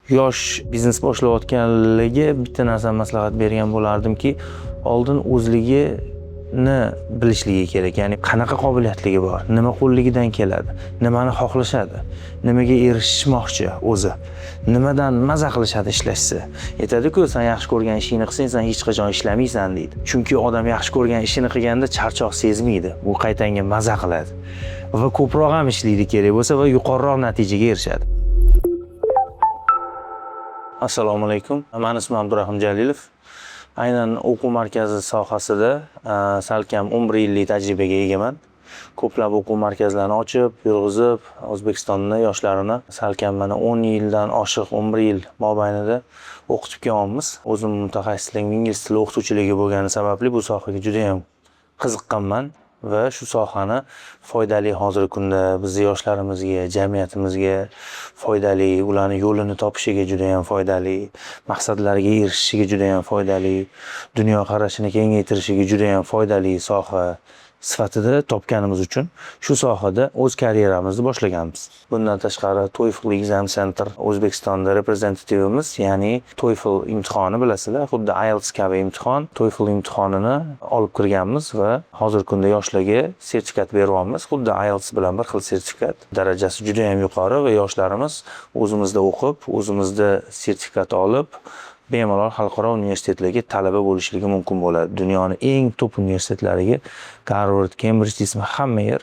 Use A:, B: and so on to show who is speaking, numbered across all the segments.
A: yosh biznes boshlayotganligi bitta narsa maslahat bergan bo'lardimki, oldin o'zligini bilishligi kerak. Ya'ni qanaqa qobiliyatligi bor, nima qo'lligidan keladi, nimani xohlashadi, nimaga erishishmoqchi o'zi, nimadan maza qilishadi ishlashsa. Aytadi-ku, sen yaxshi ko'rgan ishingni qilsang, sen hech qachon ishlamaysan deydi. Chunki odam yaxshi ko'rgan ishini qilganda charchoq sezmaydi. Bu qaytanga maza qiladi. Va ko'proq ham ishlaydi kerak bo'lsa va yuqoriroq natijaga erishadi. Assalomu alaykum. Men ismim Abdurahim Jalilov. Aynan o'quv markazi sohasida salkam 11 yillik tajribaga egaman. Ko'plab o'quv markazlarini ochib, yurg'izib, O'zbekistonda yoshlarini salkam mana 10 yildan oshiq 11 yil mobaynida o'qitib kelyapmiz. O'zim mutaxassisligim ingliz tili o'qituvchiligi bo'lgani sababli bu sohaga juda ham qiziqqanman va shu sohani foydali hozirgi kunda bizning yoshlarimizga, jamiyatimizga foydali, ularning yo'lini topishiga juda ham foydali, maqsadlariga erishishiga juda ham foydali, dunyo qarashini kengaytirishiga juda ham foydali soha sifatida topganimiz uchun shu sohada o'z karyeramizni boshlaganmiz. Bundan tashqari TOEFL Exam Center O'zbekistonda reprezentativimiz, ya'ni TOEFL imtihoni bilasizlar, xuddi IELTS kabi imtihon, TOEFL imtihonini olib kirganmiz va hozirgi kunda yoshlarga sertifikat beryapmiz. Xuddi IELTS bilan bir xil sertifikat. Darajasi juda ham yuqori va yoshlarimiz o'zimizda o'qib, o'zimizda sertifikat olib bemalol xalqaro universitetlarga talaba bo'lishligi mumkin bo'ladi. Dunyoning eng top universitetlariga Harvard, Cambridge ismi hamma yer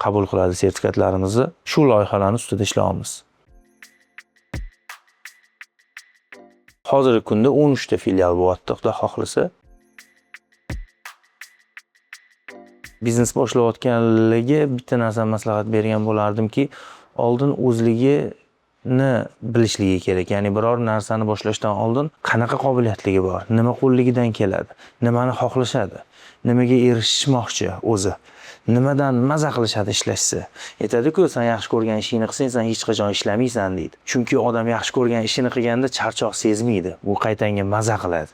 A: qabul qiladi sertifikatlarimizni. Shu loyihalarning ustida ishlayapmiz. Hozirgi kunda 13 ta filial bo'lyapti, Xudo xohlasa. Biznes boshlayotganligi bitta narsa maslahat bergan bo'lardimki, oldin o'zligini bilishligi kerak. Ya'ni biror narsani boshlashdan oldin qanaqa qobiliyatligi bor, nima qo'lligidan keladi, nimani xohlashadi, nimaga erishishmoqchi o'zi, nimadan maza qilishadi ishlashsa. Aytadi-ku, sen yaxshi ko'rgan ishingni qilsang, sen hech qachon ishlamaysan deydi. Chunki odam yaxshi ko'rgan ishini qilganda charchoq sezmaydi. Bu qaytanga maza qiladi.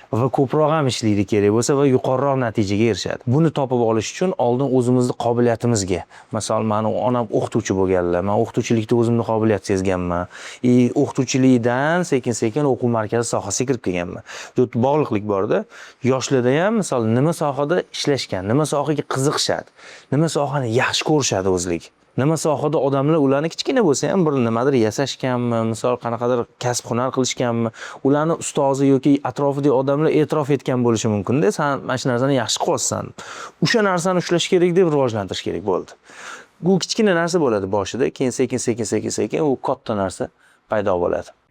A: Va ko'proq ham ishlaydi kerak bo'lsa va yuqoriroq natijaga erishadi. Buni topib olish uchun oldin o'zimizning qobiliyatimizga, masalan, meni onam o'qituvchi bo'lganlar. Men o'qituvchilikda o'zimni qobiliyat sezganman. O'qituvchilikdan sekin-sekin o'quv markazi sohasiga kirib kelganman. Bog'liqlik borda, yoshlarda ham misol nima sohada ishlashgan, nima sohaga qiziqishadi, nima sohani yaxshi ko'rishadi o'zligi. Nima sohada odamlar ularni kichkina bo'lsa ham bir nimadir yasashganmi, misol qanaqadir kasb hunar qilishganmi, ularni ustozi yoki atrofidagi odamlar e'tirof etgan bo'lishi mumkin-da, sen mana shu narsani yaxshi qilyapsan. O'sha narsani ushlash kerak deb rivojlantirish kerak bo'ldi. Bu kichkina narsa bo'ladi boshida, keyin sekin u katta narsa paydo bo'ladi.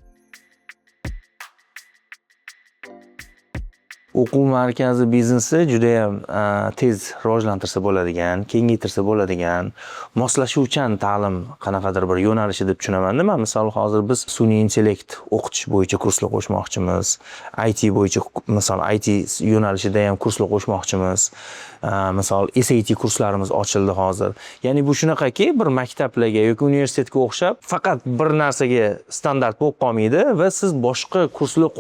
A: O'quv markazi biznesi juda ham tez rivojlantirsa bo'ladigan, kengaytirsa bo'ladigan, moslashuvchan ta'lim qanaqadir bir yo'nalishi deb tushunaman. Men misol hozir biz sun'iy intellekt o'qitish bo'yicha kurslar qo'shmoqchimiz. IT bo'yicha misol IT yo'nalishida ham kurslar qo'shmoqchimiz. Misol SAT kurslarimiz ochildi hozir. Ya'ni bu shunaqaki, bir maktablarga yoki universitetga o'xshab, faqat bir narsaga standart bo'lib qolmaydi va siz boshqa kurslar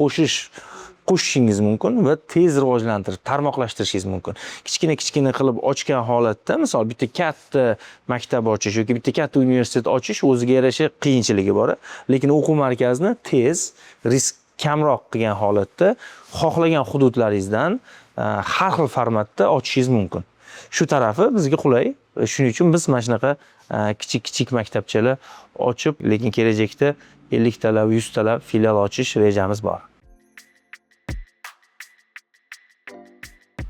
A: qo'shishingiz mumkin va tez rivojlantirib, tarmoqlashtirishingiz mumkin. Kichkina qilib ochgan holatda, misol bitta katta maktab ochish yoki bitta katta universitet ochish o'ziga yarasha qiyinchiligi bor, lekin o'quv markazini tez, risk kamroq qilgan holatda xohlagan hududlaringizdan har xil formatda ochishingiz mumkin. Shu tarafi bizga qulay. Shuning uchun biz mana shunaqa kichik maktabchalar ochib, lekin kelajakda 50 talab, 100 talab filial ochish rejamiz bor.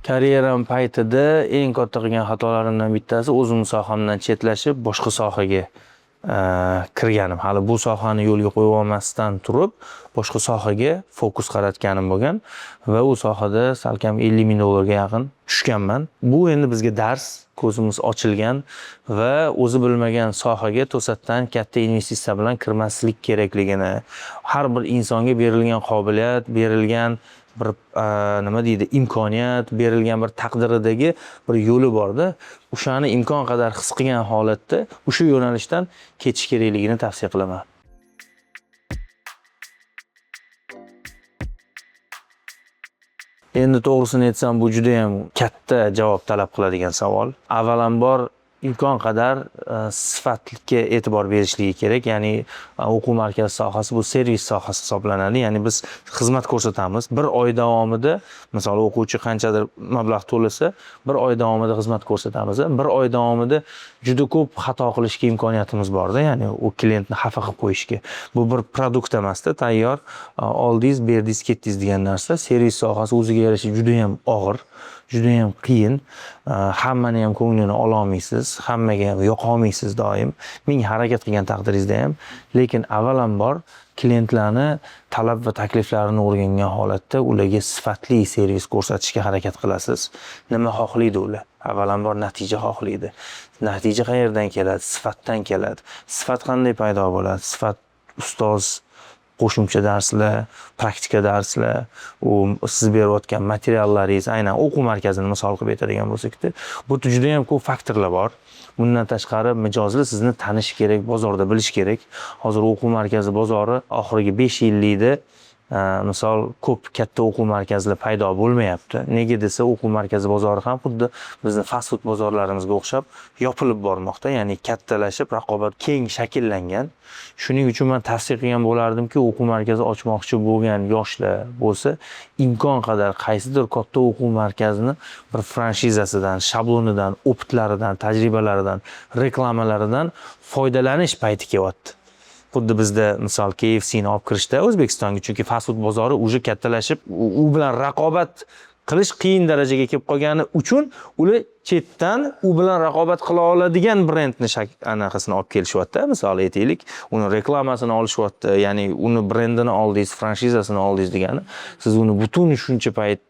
A: Karyeram paytida eng katta qilgan xatolarimdan bittasi o'zimning sohamdan chetlashib, boshqa sohaga kirganim. Hali bu sohani yo'lga qo'yib olmasdan turib, boshqa sohaga fokus qaratganim bo'lgan va u sohada salkam 50 ming dollarga yaqin tushganman. Bu endi bizga dars, ko'zimiz ochilgan va o'zi bilmagan sohaga to'satdan katta investitsiya bilan kirmaslik kerakligini, har bir insonga berilgan qobiliyat, berilgan bir imkoniyat, berilgan bir taqdiridagi bir yo'li borda, o'shani imkon qadar his qilgan holatda o'sha yo'nalishdan ketish kerakligini tavsiya qilaman. Endi to'g'risini aytsam, bu juda ham katta javob talab qiladigan savol. Avvalambor imkon qadar sifatga e'tibor berishligi kerak. Ya'ni o'quv markazi sohasi bu servis sohasi hisoblanadi. Ya'ni biz xizmat ko'rsatamiz. Bir oy davomida, misol o'quvchi qanchadir mablag' to'lasa, bir oy davomida xizmat ko'rsatamiz. Bir oy davomida juda ko'p xato qilishga imkoniyatimiz borda, ya'ni u klientni xafa qilib qo'yishga. Bu bir produkt emasda, tayyor oldingiz, berdingiz, ketdingiz degan narsa. Servis sohasi o'ziga yarasha juda ham og'ir, juda ham qiyin. Hammani ham ko'nglini ola olmaysiz, hammaga ham yoqa olmaysiz doim. Ming harakat qilgan taqdiringizda ham, lekin avvalambor klientlarni talab va takliflarini o'rgangan holatda ularga sifatli servis ko'rsatishga harakat qilasiz. Nima xohlaydi ular? Avvalambor natija xohlaydi. Natija qayerdan keladi? Sifatdan keladi. Sifat qanday paydo bo'ladi? Sifat ustoz qo'shimcha darslar, praktika darslar, siz berayotgan materiallaringiz, aynan o'quv markazini misol qilib aytadigan bo'lsak-da, bu juda ham ko'p faktorlar bor. Bundan tashqari mijozlar sizni tanishi kerak, bozorda bilish kerak. Hozir o'quv markazi bozori oxirgi 5 yillikda misol ko'p katta o'quv markazlari paydo bo'lmayapti. Nega desa, o'quv markazi bozori ham xuddi bizni fast food bozorlarimizga o'xshab yopilib bormoqda, ya'ni kattalashib, raqobat keng shakllangan. Shuning uchun men tavsiya qilgan bo'lardimki, o'quv markazi ochmoqchi bo'lgan yoshlar bo'lsa, imkon qadar qaysidir katta o'quv markazini bir franshizasidan, shablonidan, optlaridan, tajribalaridan, reklamalaridan foydalanish payti kelyapti. Xuddi bizda misol KFC'ni olib kirishda O'zbekistonga, chunki fast food bozori уже kattalashib, u bilan raqobat qilish qiyin darajaga kelib qolgani uchun ular chetdan u bilan raqobat qila oladigan brendni anaqasini olib kelishyapti. Misol aytaylik, uni reklamasini olishyapti, ya'ni uni brendini oldingiz, franshizasini oldingiz degani, siz uni butun shuncha payt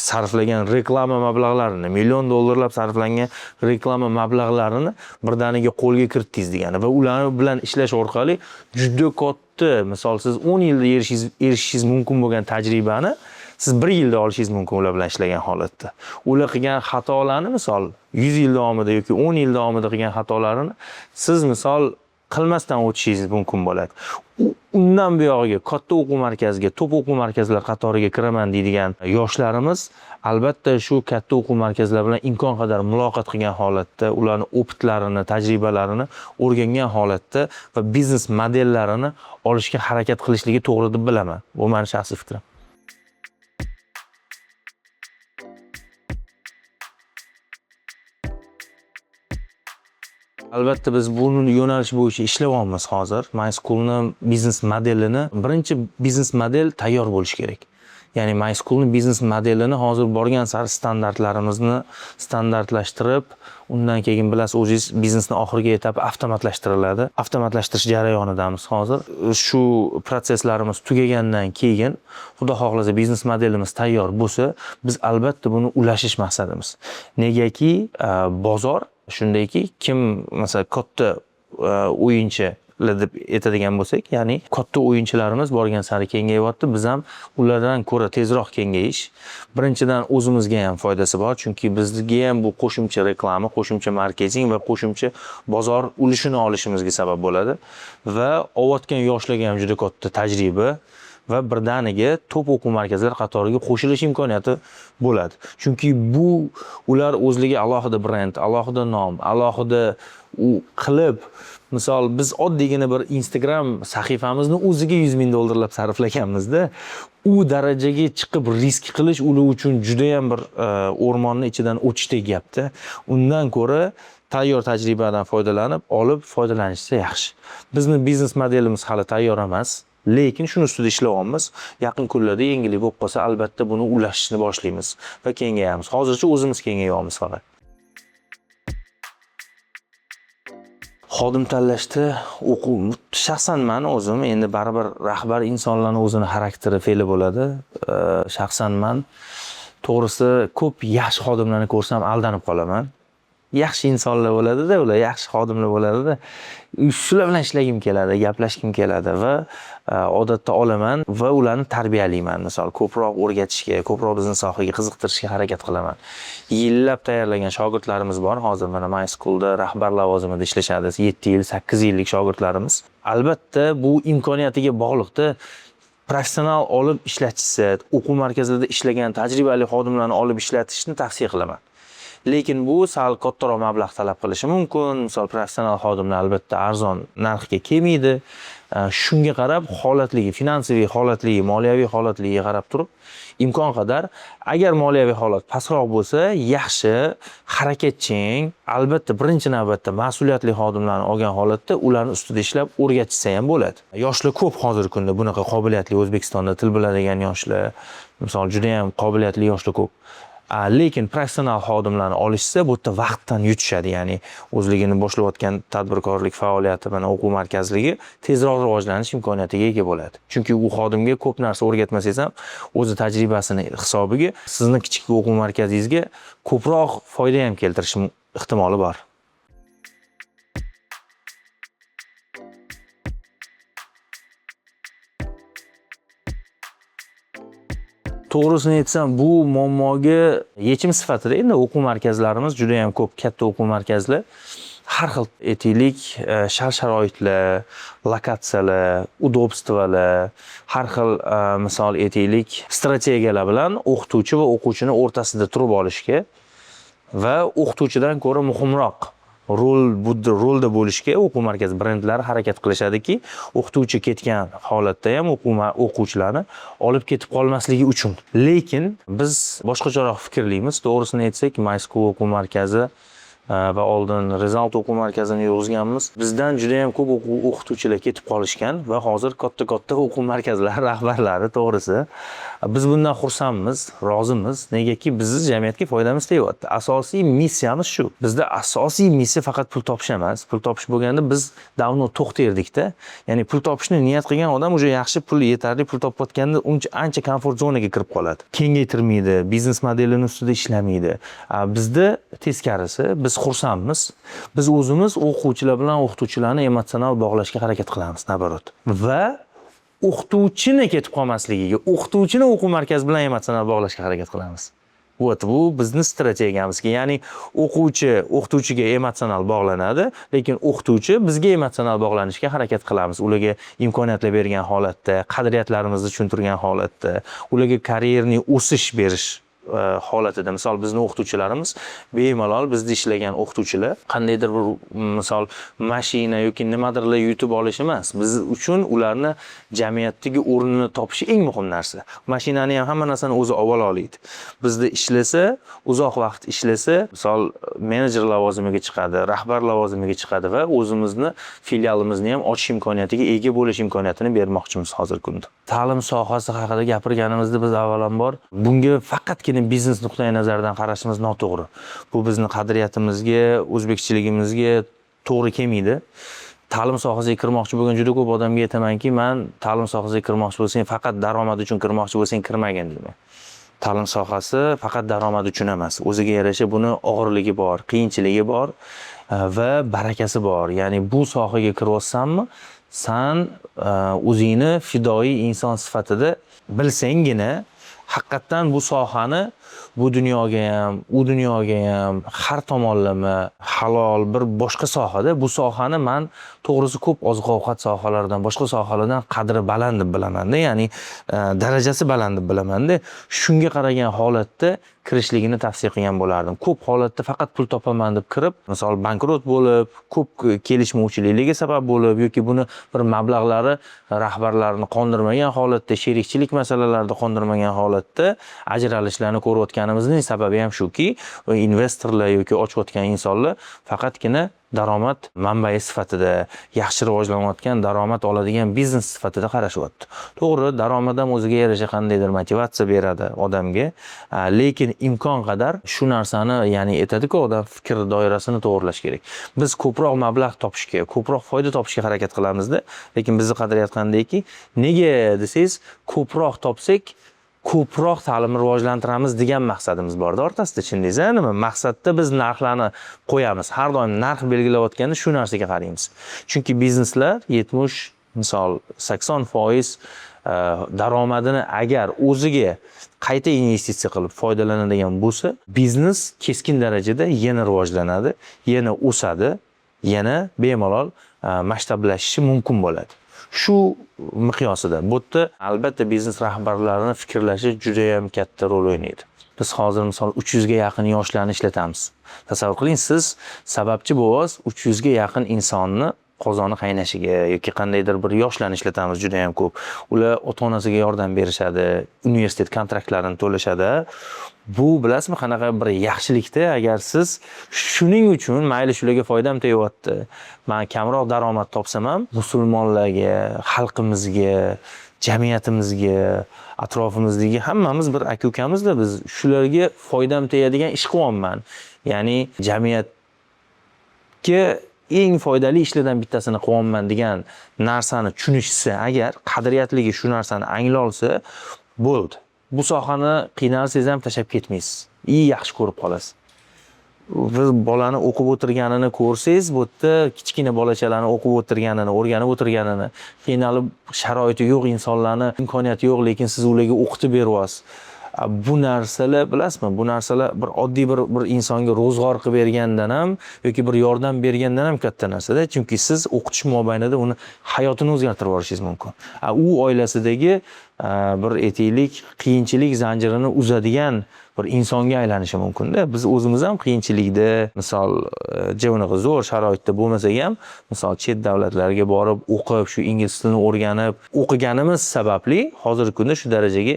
A: sarflagan reklama mablag'larini, million dollarlab sarflangan reklama mablag'larini birdaniga qo'lga kiritdingiz degani va ular bilan ishlash orqali juda katta, misol siz 10 yilda erishishingiz mumkin bo'lgan tajribani siz 1 yilda olishingiz mumkin ular bilan ishlagan holatda. Ular qilgan xatolarni, misol 100 yil davomida yoki 10 yil davomida qilgan xatolarini siz misol qilmasdan o'tishingiz mumkin bo'ladi. Undan buyog'iga katta o'quv markaziga, top o'quv markazlar qatoriga kiraman deydigan yoshlarimiz albatta shu katta o'quv markazlari bilan imkon qadar muloqot qilgan holatda, ularning optlarini, tajribalarini o'rgangan holatda va biznes modellarini olishga harakat qilishligi to'g'ri deb bilaman. Bu mening shaxsiy fikrim. Albatta biz buni yo'nalish bo'yicha ishlayapmiz hozir. MySchool'ni biznes modelini, birinchi biznes model tayyor bo'lishi kerak. Ya'ni MySchool'ni biznes modelini hozir borgan sari standartlarimizni standartlashtirib, undan keyin bilasiz, o'zingiz biznesni oxirgi etapi avtomatlashtiriladi. Avtomatlashtirish jarayonidamiz hozir. Shu proseslarimiz tugagandan keyin, xudo xohlasa biznes modelimiz tayyor bo'lsa, biz albatta buni ulashish maqsadimiz. Negaki bozor shundayki, kim masalan katta o'yinchi deb aytadigan bo'lsak, ya'ni katta o'yinchilarimiz borgan sari kengayapti, biz ham ulardan ko'ra tezroq kengayish. Birinchidan o'zimizga ham foydasi bor, chunki bizga ham bu qo'shimcha reklama, qo'shimcha marketing va qo'shimcha bozor ulushini olishimizga sabab bo'ladi va olayotgan yoshlarga ham juda katta tajriba va birdaniga top o'quv markazlari qatoriga qo'shilish imkoniyati bo'ladi. Chunki bu ular o'zligi alohida brend, alohida nom, alohida qilib, misol biz oddiygina bir Instagram sahifamizni o'ziga 100 ming dollarlab sarflaganmizda, u darajaga chiqib risk qilish ular uchun juda ham bir o'rmonning ichidan o'tishdek gapda. Undan ko'ra tayyor tajribadan foydalanib, olib foydalanishsa yaxshi. Bizning biznes modelimiz hali tayyor emas. Lekin shuni ustida ishlayapmiz. Yaqin kunlarda yangilik bo'lib qolsa, albatta buni ulashishni boshlaymiz va kengayamiz. Hozircha o'zimiz kengayamiz faqat. Xodim tanlashda o'quv, shaxsan men o'zim, endi baribir rahbar insonlarning o'zini xarakteri, fe'li bo'ladi. Shaxsan men to'g'risi ko'p yaxshi xodimlarni ko'rsam aldanib qolaman. Yaxshi insonlar bo'ladi-da, ular yaxshi xodimlar bo'ladi-da. Shular bilan ishlagim keladi, gaplashgim keladi va odatda olaman va ularni tarbiyalayman. Misol ko'proq o'rgatishga, ko'proq bizning sohaga qiziqtirishga harakat qilaman. Yillab tayyorlagan shogirdlarimiz bor. Hozir mana MySchool'da rahbar lavozimida ishlashadi. 7 yil, 8 yillik shogirdlarimiz. Albatta bu imkoniyatiga bog'liqda. Professional olib ishlatishsa, o'quv markazlarida ishlagan tajribali xodimlarni olib ishlatishni tavsiya qilaman. Lekin bu sal kattaroq mablag' talab qilishi mumkin. Misol professional xodimlar albatta arzon narxga kelmaydi. Shunga qarab holatligi, finansiviy holatligi, moliyaviy holatligi qarab turib, imkon qadar agar moliyaviy holat pastroq bo'lsa, yaxshi, harakatchan, albatta birinchi navbatda mas'uliyatli xodimlarni olgan holatda ularni ustida ishlab o'rgatishsa ham bo'ladi. Yoshlar ko'p hozirgi kunda bunaqa qobiliyatli O'zbekistonda til biladigan yoshlar, misol juda ham qobiliyatli yoshlar ko'p. Lekin professional xodimlarni olishsa, bu yerda vaqtdan yutishadi. Ya'ni o'zligini boshlayotgan tadbirkorlik faoliyati, mana o'quv markazligi tezroq rivojlanish imkoniyatiga ega bo'ladi. Chunki u xodimga ko'p narsa o'rgatmasangiz ham, o'zi tajribasini hisobiga sizni kichik o'quv markazingizga ko'proq foyda ham keltirish ehtimoli bor. To'g'risini aytsam, bu muammoga yechim sifatida endi o'quv markazlarimiz juda ham ko'p, katta o'quv markazlar har xil aytaylik, shart-sharoitlar, lokatsiyalar, udobstvolar, har xil misol aytaylik, strategiyalar bilan o'qituvchi va o'quvchini o'rtasida turib olishga va o'qituvchidan ko'ra muhimroq rolda bo'lishga o'quv markazi brendlari harakat qilishadiki, o'qituvchi ketgan holatda ham o'quvchilarni olib ketib qolmasligi uchun. Lekin biz boshqacharoq fikrlaymiz. To'g'risini aytsak, Maysko'l o'quv markazi va oldin Result o'quv markazini yurg'izganmiz. Bizdan juda ham ko'p o'qituvchilar ketib qolishgan va hozir katta o'quv markazlari rahbarlari, to'g'risi biz bundan xursandmiz, rozimiz. Negaki bizni jamiyatga foydamiz tegyapti. Asosiy missiyamiz shu. Bizda asosiy missiya faqat pul topish emas. Pul topish bo'lganda biz davno to'xtaydik-da. Ya'ni pul topishni niyat qilgan odam o'sha yaxshi pul, yetarli pul topayotganda ancha komfort zonaga kirib qoladi. Kengaytirmaydi, biznes modelini ustida ishlamaydi. Bizda teskarisi, biz xursandmiz. Biz o'zimiz o'quvchilar bilan o'qituvchilarni emotsional bog'lashga harakat qilamiz, naborot. Va o'qituvchini ketib qolmasligiga, o'qituvchini o'quv markazi bilan emotsional bog'lashga harakat qilamiz. Bu bizning strategiyamizga, ya'ni o'qituvchiga emotsional bog'lanadi, lekin o'qituvchi bizga emotsional bog'lanishga harakat qilamiz. Ularga imkoniyatlar bergan holatda, qadriyatlarimizni tushuntirgan holatda, ularga karyerni o'sish berish holatida. Misol bizning o'qituvchilarimiz bemalol bizda ishlagan o'qituvchilar qandaydir bir misol mashina yoki nimadirlar yutib olish emas. Biz uchun ularni jamiyatdagi o'rnini topishi eng muhim narsa. Mashinani ham hamma narsani o'zi avval oladi. Bizda ishlasa, uzoq vaqt ishlasa, misol menejer lavozimiga chiqadi, rahbar lavozimiga chiqadi va o'zimizni filialimizni ham ochish imkoniyatiga ega bo'lish imkoniyatini bermoqchimiz hozirgi kunda. Ta'lim sohasi haqida gapirganimizda biz avvalambor bunga faqatgina biznes nuqtai nazaridan qarashimiz noto'g'ri. Bu bizning qadriyatimizga, o'zbekchiligimizga to'g'ri kelmaydi. Ta'lim sohasiga kirmoqchi bo'lgan juda ko'p odamga aytamanki, men ta'lim sohasiga kirmoqchi bo'lsang, faqat daromad uchun kirmoqchi bo'lsang, kirmagin deyman. Ta'lim sohasi faqat daromad uchun emas. O'ziga yarasha buni og'irligi bor, qiyinchiligi bor va barakasi bor. Ya'ni bu sohaga kiryapsanmi, sen o'zingni fidoyi inson sifatida bilsanggina haqiqatan bu sohani bu dunyoga ham, u dunyoga ham har tomonlama halol bir boshqa sohada bu sohani men to'g'risi ko'p oziq-ovqat sohalaridan, boshqa sohalardan qadri baland deb bilaman-da, ya'ni darajasi baland deb bilaman-da. Shunga qaragan holatda kirishligini tavsiya qilgan bo'lardim. Ko'p holatda faqat pul topaman deb kirib, misol bankrot bo'lib, ko'p kelishmovchiliklarga sabab bo'lib yoki buni bir mablag'lari rahbarlarini qondirmagan holatda, sherikchilik masalalarida qondirmagan holatda ajralishlarni ko'rayotganimizning sababi ham shuki, investorlar yoki ochayotgan insonlar faqatgina daromad manbai sifatida, yaxshi rivojlanayotgan daromad oladigan biznes sifatida qarashyapti. To'g'ri, daromad ham o'ziga yarasha qandaydir motivatsiya beradi odamga, lekin imkon qadar shu narsani, ya'ni aytadi-ku, odam fikr doirasini to'g'irlash kerak. Biz ko'proq mablag' topishga, ko'proq foyda topishga harakat qilamizda, lekin bizni qadriyat qandayki, nega desangiz, ko'proq topsak ko'proq ta'limni rivojlantiramiz degan maqsadimiz bor-da o'rtasida, tushundingiz nima? Maqsadda biz narxlarni qo'yamiz. Har doim narx belgilayotganda shu narsaga qaraymiz. Chunki bizneslar 70, misol 80% daromadini agar o'ziga qayta investitsiya qilib foydalanadigan bo'lsa, biznes keskin darajada yana rivojlanadi, yana o'sadi, yana bemalol masshtablashishi mumkin bo'ladi. Shu miqyosida bu yerda albatta biznes rahbarlarining fikrlashi juda ham katta rol o'ynaydi. Biz hozir misol 300 ga yaqin yoshlarni ishlatamiz. Tasavvur qiling, siz sababchi bo'lasiz 300 ga yaqin insonni qozoni qaynashiga yoki qandaydir bir yoshlarni ishlatamiz juda ham ko'p. Ular ota-onasiga yordam berishadi, universitet kontraktlarini to'lashadi. Bu bilasizmi qanaqa bir yaxshilikda, agar siz shuning uchun mayli shularga foydam tegyapti, men kamroq daromad topsam ham musulmonlarga, xalqimizga, jamiyatimizga, atrofimizdagi hammamiz bir aka-ukamizda, biz shularga foydam tegadigan ish qilyapman. Ya'ni jamiyatga eng foydali ishlardan bittasini qilyapman degan narsani tushunishsa, agar qadriyatligi shu narsani anglay olsa, bo'ldi. Bu sohani qiynalsangiz ham tashlab ketmaysiz. Yaxshi ko'rib qolasiz. Biz bolani o'qib o'tirganini ko'rsangiz, bu yerda kichkina bolachalarni o'qib o'tirganini, o'rganib o'tirganini, qiynalib sharoiti yo'q insonlarni, imkoniyati yo'q, lekin siz ularga o'qitib beryapsiz. Bu narsalar bilasizmi? Bu narsalar bir oddiy bir insonga ro'zg'or qilib bergandan ham yoki bir yordam bergandan ham katta narsada, chunki siz o'qitish mobaynida uni hayotini o'zgartirib yuborishingiz mumkin. U oilasidagi bir aytaylik qiyinchilik zanjirini uzadigan bir insonga aylanishi mumkin-da. Biz o'zimiz ham qiyinchilikda, misol jivniga zo'r sharoitda bo'lmasak ham, misol chet davlatlarga borib o'qib, shu ingliz tilini o'rganib, o'qiganimiz sababli hozirgi kunda shu darajaga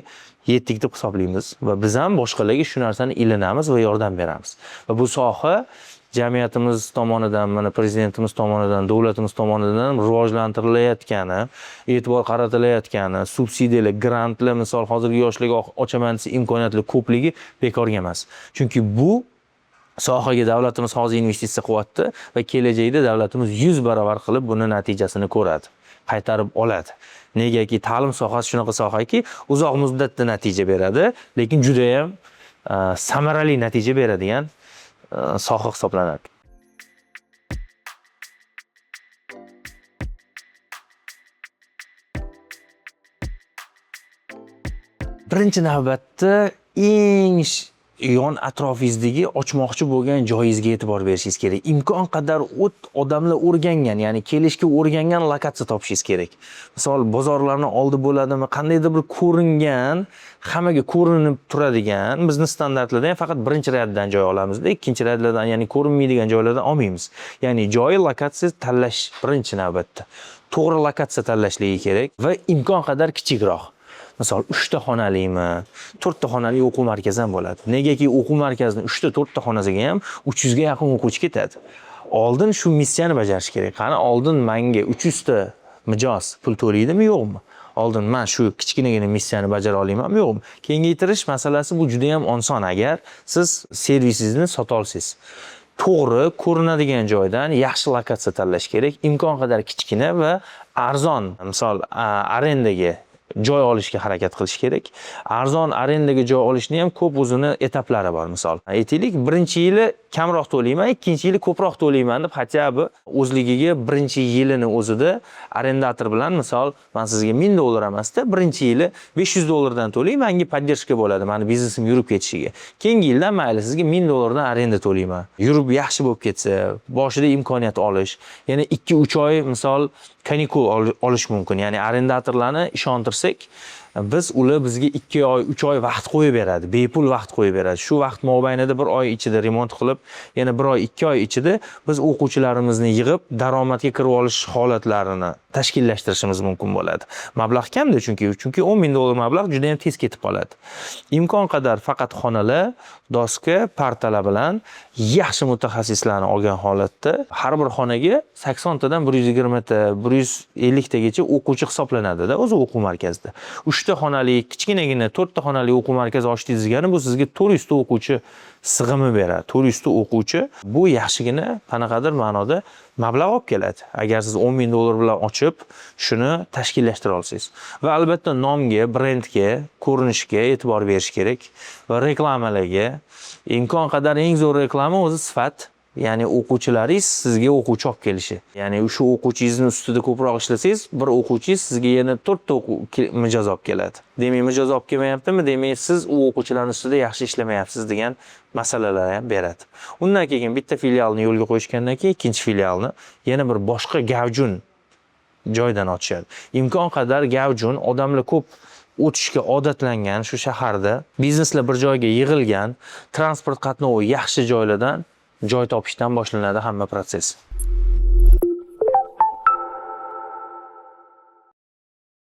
A: yetdik deb hisoblaymiz va biz ham boshqalarga shu narsani ilinamiz va yordam beramiz. Va bu soha jamiyatimiz tomonidan, mana prezidentimiz tomonidan, davlatimiz tomonidan rivojlantirilayotgani, e'tibor qaratilayotgani, subsidiyalar, grantlar, misol hozirgi yoshlarga ochaman desa imkoniyatlar ko'pligi bekorga emas. Chunki bu sohaga davlatimiz hozir investitsiya qilyapti va kelajakda davlatimiz 100 barobar qilib buni natijasini ko'radi, qaytarib oladi. Negaki ta'lim sohasi shunaqa sohaki, uzoq muddatda natija beradi, lekin juda ham samarali natija beradigan soha hisoblanadi. Birinchi navbatda eng yon atrofingizdagi ochmoqchi bo'lgan joyingizga e'tibor berishingiz kerak. Imkon qadar odamlar o'rgangan, ya'ni kelishga o'rgangan lokatsiya topishingiz kerak. Misol bozorlarning oldi bo'ladimi, qandaydir bir ko'ringan, hammaga ko'rinib turadigan, bizni standartlarda ham faqat birinchi rayaddan joy olamizda, ikkinchi rayadlardan, ya'ni ko'rinmaydigan joylardan olmaymiz. Ya'ni joy, lokatsiya tanlash birinchi navbatda. To'g'ri lokatsiya tanlashligi kerak va imkon qadar kichikroq. Misol 3 ta xonalimi, 4 ta xonali o'quv markazi ham bo'ladi. Negaki o'quv markazining 3 ta 4 ta xonasiga ham 300 ga yaqin o'quvchi ketadi. Oldin shu missiyani bajarish kerak. Qani oldin menga 300 ta mijoz pul to'laydimi, yo'qmi? Oldin men shu kichkinagina missiyani bajara olaymanmi, yo'qmi? Kengaytirish masalasi bu juda ham oson, agar siz servisingizni sota olsangiz. To'g'ri ko'rinadigan joydan yaxshi lokatsiya tanlash kerak. Imkon qadar kichkina va arzon, misol arendaga joy olishga harakat qilish kerak. Arzon arendaga joy olishni ham ko'p o'zini etaplari bor. Misol aytaylik, birinchi yili kamroq to'layman, ikkinchi yili ko'proq to'layman deb hatto bu o'zligiga birinchi yilini o'zida arendator bilan, misol men sizga $1000 emasda, birinchi yili $500 dan to'lay, menga podдержка bo'ladi, meni biznesim yurib ketishiga. Keyingi yildan mayli sizga $1000 dan arenda to'layman. Yurib yaxshi bo'lib ketsa, boshida imkoniyat olish, yana 2-3 oy misol kanikul olish mumkin. Ya'ni arendatorlarni ishontirsak, biz ular bizga 2 oy, 3 oy vaqt qo'yib beradi, bepul vaqt qo'yib beradi. Shu vaqt mobaynida 1 oy ichida remont qilib, yana 1 oy, 2 oy ichida biz o'quvchilarimizni yig'ib, daromadga kirib olish holatlarini tashkillashtirishimiz mumkin bo'ladi. Mablag' kamda, chunki $10,000 mablag' juda ham tez ketib qoladi. Imkon qadar faqat xonalar, doska, partalar bilan yaxshi mutaxassislarni olgan holatda har bir xonaga 80 tadan 120 ta, 150 tagacha o'quvchi hisoblanadi-da o'zi o'quv markazida. 3 ta xonali, kichkinagina 4 ta xonali o'quv markazi ochdingiz degani bu sizga 400 ta o'quvchi sig'imi beradi. 400 ta o'quvchi bu yaxshigina qanaqadir ma'noda mablag' olib keladi. Agar siz $10,000 bilan ochib, shuni tashkillashtira olsangiz. Va albatta nomga, brendga, ko'rinishga e'tibor berish kerak va reklamalarga. Imkon qadar eng zo'r reklama o'zi sifat. Ya'ni o'quvchilaringiz sizga o'quvchi olib kelishi. Ya'ni o'sha o'quvchingizni ustida ko'proq ishlasangiz, bir o'quvchingiz sizga yana 4 ta mijoz olib keladi. Demak, mijoz olib kelmayaptimi? Demak, siz u o'quvchilarning ustida yaxshi ishlamayapsiz degan masalalar ham beradi. Undan keyin bitta filialni yo'lga qo'yishgandan keyin ikkinchi filialni yana bir boshqa gavjun joydan ochishadi. Imkon qadar gavjun, odamlar ko'p o'tishga odatlangan shu shaharda bizneslar bir joyga yig'ilgan, transport qatnovi yaxshi joylardan joy topishdan boshlanadi hamma prosess.